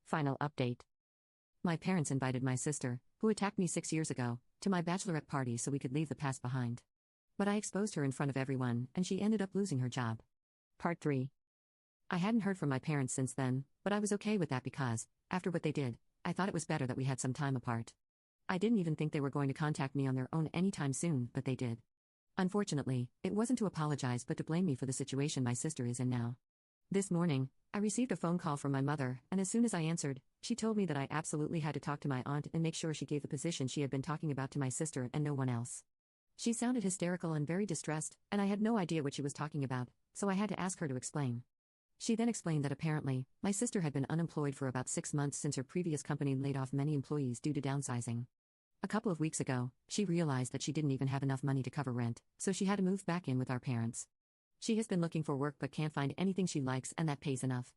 Final update. My parents invited my sister, who attacked me 6 years ago, to my bachelorette party so we could leave the past behind. But I exposed her in front of everyone, and she ended up losing her job. Part 3. I hadn't heard from my parents since then, but I was okay with that because, after what they did, I thought it was better that we had some time apart. I didn't even think they were going to contact me on their own anytime soon, but they did. Unfortunately, it wasn't to apologize but to blame me for the situation my sister is in now. This morning, I received a phone call from my mother, and as soon as I answered, she told me that I absolutely had to talk to my aunt and make sure she gave the position she had been talking about to my sister and no one else. She sounded hysterical and very distressed, and I had no idea what she was talking about, so I had to ask her to explain. She then explained that apparently, my sister had been unemployed for about 6 months since her previous company laid off many employees due to downsizing. A couple of weeks ago, she realized that she didn't even have enough money to cover rent, so she had to move back in with our parents. She has been looking for work but can't find anything she likes and that pays enough.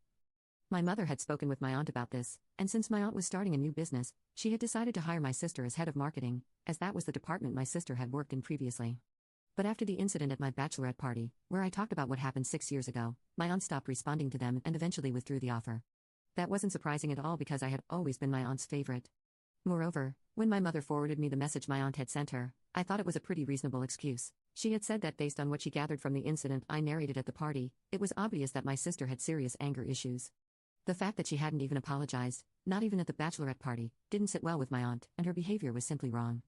My mother had spoken with my aunt about this, and since my aunt was starting a new business, she had decided to hire my sister as head of marketing, as that was the department my sister had worked in previously. But after the incident at my bachelorette party, where I talked about what happened 6 years ago, my aunt stopped responding to them and eventually withdrew the offer. That wasn't surprising at all because I had always been my aunt's favorite. Moreover, when my mother forwarded me the message my aunt had sent her, I thought it was a pretty reasonable excuse. She had said that based on what she gathered from the incident I narrated at the party, it was obvious that my sister had serious anger issues. The fact that she hadn't even apologized, not even at the bachelorette party, didn't sit well with my aunt, and her behavior was simply wrong.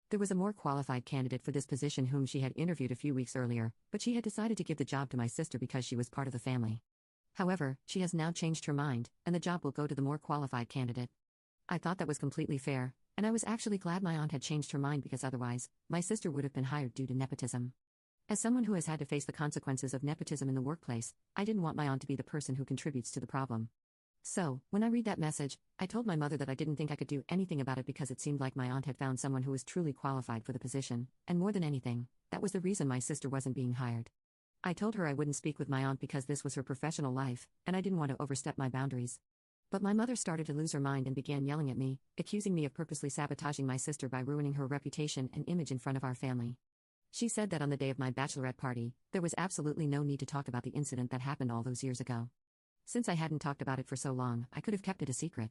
There was a more qualified candidate for this position whom she had interviewed a few weeks earlier, but she had decided to give the job to my sister because she was part of the family. However, she has now changed her mind, and the job will go to the more qualified candidate. I thought that was completely fair, and I was actually glad my aunt had changed her mind because otherwise, my sister would have been hired due to nepotism. As someone who has had to face the consequences of nepotism in the workplace, I didn't want my aunt to be the person who contributes to the problem. So, when I read that message, I told my mother that I didn't think I could do anything about it because it seemed like my aunt had found someone who was truly qualified for the position, and more than anything, that was the reason my sister wasn't being hired. I told her I wouldn't speak with my aunt because this was her professional life, and I didn't want to overstep my boundaries. But my mother started to lose her mind and began yelling at me, accusing me of purposely sabotaging my sister by ruining her reputation and image in front of our family. She said that on the day of my bachelorette party, there was absolutely no need to talk about the incident that happened all those years ago. Since I hadn't talked about it for so long, I could have kept it a secret.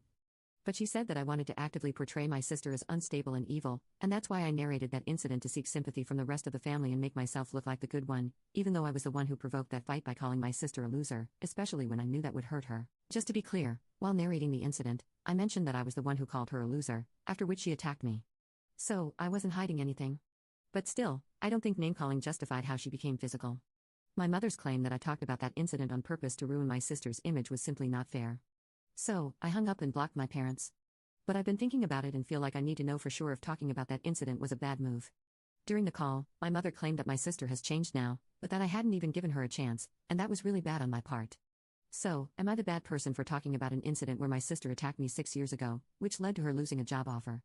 But she said that I wanted to actively portray my sister as unstable and evil, and that's why I narrated that incident to seek sympathy from the rest of the family and make myself look like the good one, even though I was the one who provoked that fight by calling my sister a loser, especially when I knew that would hurt her. Just to be clear, while narrating the incident, I mentioned that I was the one who called her a loser, after which she attacked me. So, I wasn't hiding anything. But still, I don't think name-calling justified how she became physical. My mother's claim that I talked about that incident on purpose to ruin my sister's image was simply not fair. So, I hung up and blocked my parents. But I've been thinking about it and feel like I need to know for sure if talking about that incident was a bad move. During the call, my mother claimed that my sister has changed now, but that I hadn't even given her a chance, and that was really bad on my part. So, am I the bad person for talking about an incident where my sister attacked me 6 years ago, which led to her losing a job offer?